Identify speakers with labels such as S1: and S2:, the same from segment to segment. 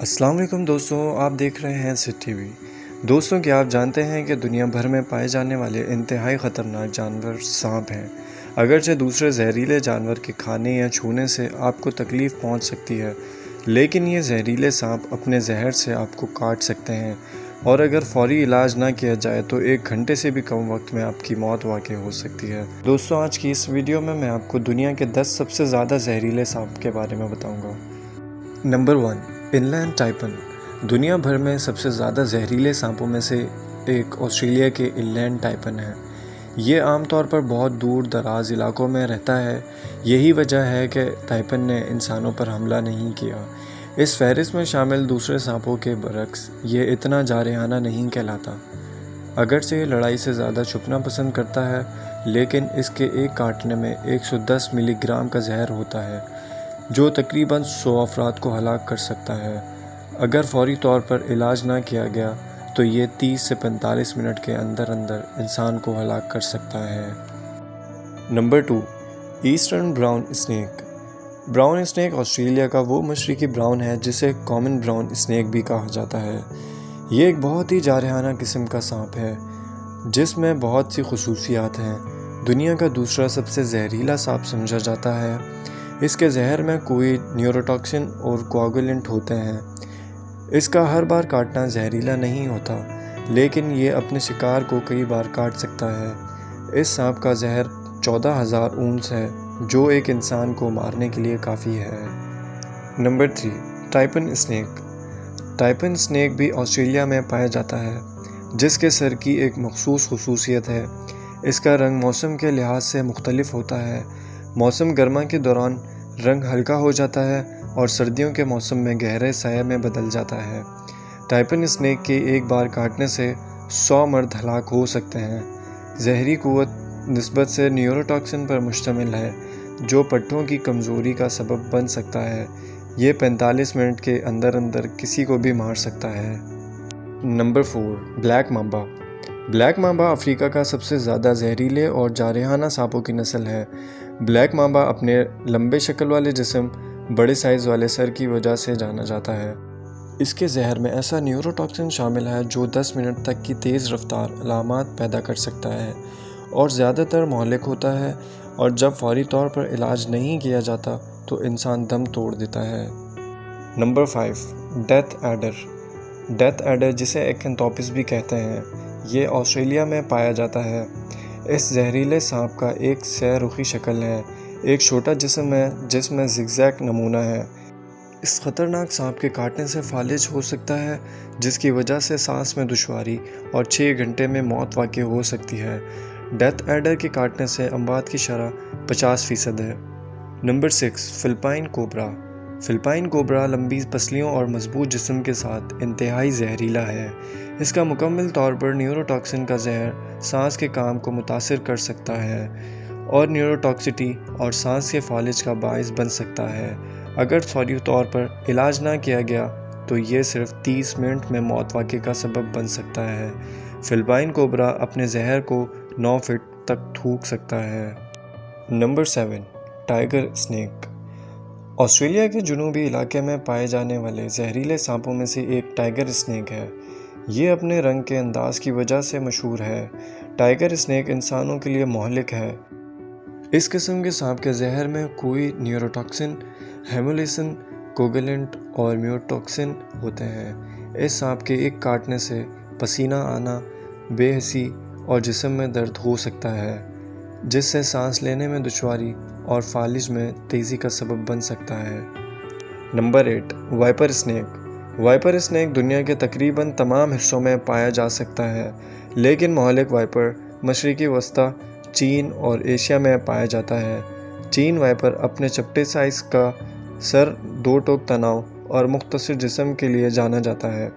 S1: السلام علیکم دوستوں، آپ دیکھ رہے ہیں سٹ ٹی وی۔ دوستوں، کیا آپ جانتے ہیں کہ دنیا بھر میں پائے جانے والے انتہائی خطرناک جانور سانپ ہیں؟ اگرچہ دوسرے زہریلے جانور کے کھانے یا چھونے سے آپ کو تکلیف پہنچ سکتی ہے، لیکن یہ زہریلے سانپ اپنے زہر سے آپ کو کاٹ سکتے ہیں، اور اگر فوری علاج نہ کیا جائے تو 1 گھنٹے سے بھی کم وقت میں آپ کی موت واقع ہو سکتی ہے۔ دوستوں، آج کی اس ویڈیو میں آپ کو دنیا کے 10 سب سے زیادہ زہریلے سانپ کے بارے میں بتاؤں گا۔ نمبر 1، ان لینڈ ٹائپن۔ دنیا بھر میں سب سے زیادہ زہریلے سانپوں میں سے ایک آسٹریلیا کے ان لینڈ ٹائپن ہے۔ یہ عام طور پر بہت دور دراز علاقوں میں رہتا ہے۔ یہی وجہ ہے کہ ٹائپن نے انسانوں پر حملہ نہیں کیا۔ اس فہرست میں شامل دوسرے سانپوں کے برعکس یہ اتنا جارحانہ نہیں کہلاتا۔ اگرچہ یہ لڑائی سے زیادہ چھپنا پسند کرتا ہے، لیکن اس کے ایک کاٹنے میں 110 ملی گرام کا زہر ہوتا ہے، جو تقریباً 100 افراد کو ہلاک کر سکتا ہے۔ اگر فوری طور پر علاج نہ کیا گیا تو یہ 30 سے 45 منٹ کے اندر انسان کو ہلاک کر سکتا ہے۔ نمبر 2، eastern brown snake. Brown snake Australia کا وہ مشرقی براؤن ہے جسے کامن براؤن اسنیک بھی کہا جاتا ہے۔ یہ ایک بہت ہی جارحانہ قسم کا سانپ ہے جس میں بہت سی خصوصیات ہیں۔ دنیا کا دوسرا سب سے زہریلا سانپ سمجھا جاتا ہے۔ اس کے زہر میں کوئی نیوروٹاکسن اور کوآگولنٹ ہوتے ہیں۔ اس کا ہر بار کاٹنا زہریلا نہیں ہوتا، لیکن یہ اپنے شکار کو کئی بار کاٹ سکتا ہے۔ اس سانپ کا زہر 14,000 اونس ہے، جو ایک انسان کو مارنے کے لیے کافی ہے۔ Number 3، taipan snake. Taipan snake بھی آسٹریلیا میں پایا جاتا ہے، جس کے سر کی ایک مخصوص خصوصیت ہے۔ اس کا رنگ موسم کے لحاظ سے مختلف ہوتا ہے۔ موسم گرما کے دوران رنگ ہلکا ہو جاتا ہے اور سردیوں کے موسم میں گہرے سیہ میں بدل جاتا ہے۔ ٹائپن اسنیک کے ایک بار کاٹنے سے 100 مرد ہلاک ہو سکتے ہیں۔ زہری قوت نسبت سے نیوروٹاکسن پر مشتمل ہے، جو پٹھوں کی کمزوری کا سبب بن سکتا ہے۔ یہ 45 منٹ کے اندر کسی کو بھی مار سکتا ہے۔ Number 4، black mamba. Black mamba افریقہ کا سب سے زیادہ زہریلے اور جارحانہ سانپوں کی نسل ہے۔ بلیک مامبا اپنے لمبے شکل والے جسم، بڑے سائز والے سر کی وجہ سے جانا جاتا ہے۔ اس کے زہر میں ایسا نیوروٹاکسن شامل ہے جو 10 منٹ تک کی تیز رفتار علامات پیدا کر سکتا ہے اور زیادہ تر مہلک ہوتا ہے، اور جب فوری طور پر علاج نہیں کیا جاتا تو انسان دم توڑ دیتا ہے۔ Number 5، death adder. Death adder, جسے ایکنتھوپس بھی کہتے ہیں، یہ آسٹریلیا میں پایا جاتا ہے۔ اس زہریلے سانپ کا ایک سہ رخی شکل ہے، ایک چھوٹا جسم ہے جس میں زگ زیگ نمونہ ہے۔ اس خطرناک سانپ کے کاٹنے سے فالج ہو سکتا ہے، جس کی وجہ سے سانس میں دشواری اور 6 گھنٹے میں موت واقع ہو سکتی ہے۔ ڈیتھ ایڈر کے کاٹنے سے اموات کی شرح 50% ہے۔ Number 6، Philippines cobra. Philippines cobra لمبی پسلیوں اور مضبوط جسم کے ساتھ انتہائی زہریلا ہے۔ اس کا مکمل طور پر نیوروٹاکسن کا زہر سانس کے کام کو متاثر کر سکتا ہے اور نیوروٹاکسٹی اور سانس کے فالج کا باعث بن سکتا ہے۔ اگر فوری طور پر علاج نہ کیا گیا تو یہ صرف 30 منٹ میں موت واقع کا سبب بن سکتا ہے۔ فلپائن کوبرا اپنے زہر کو 9 فٹ تک تھوک سکتا ہے۔ Number 7، tiger snack. آسٹریلیا کے جنوبی علاقے میں پائے جانے والے زہریلے سانپوں میں سے ایک ٹائیگر اسنیک ہے۔ یہ اپنے رنگ کے انداز کی وجہ سے مشہور ہے۔ ٹائیگر اسنیک انسانوں کے لیے مہلک ہے۔ اس قسم کے سانپ کے زہر میں کوئی نیوروٹاکسن، ہیمولیسن، کوگولنٹ اور میوٹوکسن ہوتے ہیں۔ اس سانپ کے ایک کاٹنے سے پسینہ آنا، بے حسی اور جسم میں درد ہو سکتا ہے، جس سے سانس لینے میں دشواری اور فالج میں تیزی کا سبب بن سکتا ہے۔ نمبر 8، وائپر اسنیک۔ وائپر اسنیک دنیا کے تقریباً تمام حصوں میں پایا جا سکتا ہے، لیکن مہلک وائپر مشرقی وسطی، چین اور ایشیا میں پایا جاتا ہے۔ چین وائپر اپنے چپٹے سائز کا سر، 2 ٹوک تناؤ اور مختصر جسم کے لیے جانا جاتا ہے۔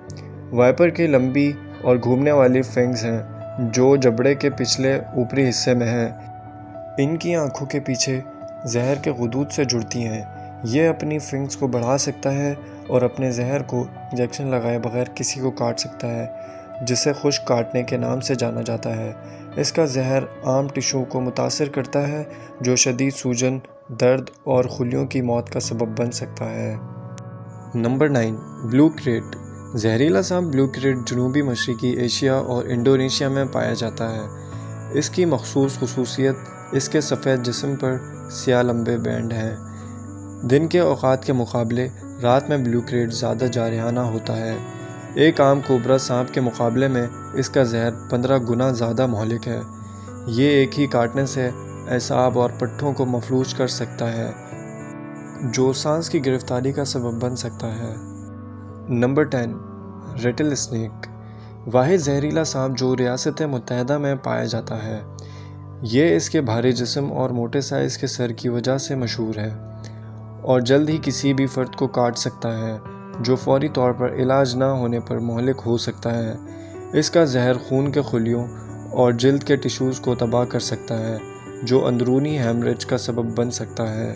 S1: وائپر کی لمبی اور گھومنے والی فنگز ہیں جو جبڑے کے پچھلے اوپری حصے میں ہیں۔ ان کی آنکھوں کے پیچھے زہر کے غدود سے جڑتی ہیں۔ یہ اپنی فنگز کو بڑھا سکتا ہے اور اپنے زہر کو انجیکشن لگائے بغیر کسی کو کاٹ سکتا ہے، جسے خشک کاٹنے کے نام سے جانا جاتا ہے۔ اس کا زہر عام ٹشو کو متاثر کرتا ہے، جو شدید سوجن، درد اور خلیوں کی موت کا سبب بن سکتا ہے۔ نمبر 9 بلو کریٹ۔ زہریلا سانپ بلو کریٹ جنوبی مشرقی ایشیا اور انڈونیشیا میں پایا جاتا ہے۔ اس کی مخصوص خصوصیت اس کے سفید جسم پر سیاہ لمبے بینڈ ہیں۔ دن کے اوقات کے مقابلے رات میں بلو کریٹ زیادہ جارحانہ ہوتا ہے۔ ایک عام کوبرا سانپ کے مقابلے میں اس کا زہر 15 گنا زیادہ مہلک ہے۔ یہ ایک ہی کاٹنے سے اعصاب اور پٹھوں کو مفلوج کر سکتا ہے، جو سانس کی گرفتاری کا سبب بن سکتا ہے۔ نمبر 10 ریٹل اسنیک۔ واحد زہریلا سانپ جو ریاست متحدہ میں پایا جاتا ہے۔ یہ اس کے بھاری جسم اور موٹے سائز کے سر کی وجہ سے مشہور ہے اور جلد ہی کسی بھی فرد کو کاٹ سکتا ہے، جو فوری طور پر علاج نہ ہونے پر مہلک ہو سکتا ہے۔ اس کا زہر خون کے خلیوں اور جلد کے ٹشوز کو تباہ کر سکتا ہے، جو اندرونی ہیمریج کا سبب بن سکتا ہے۔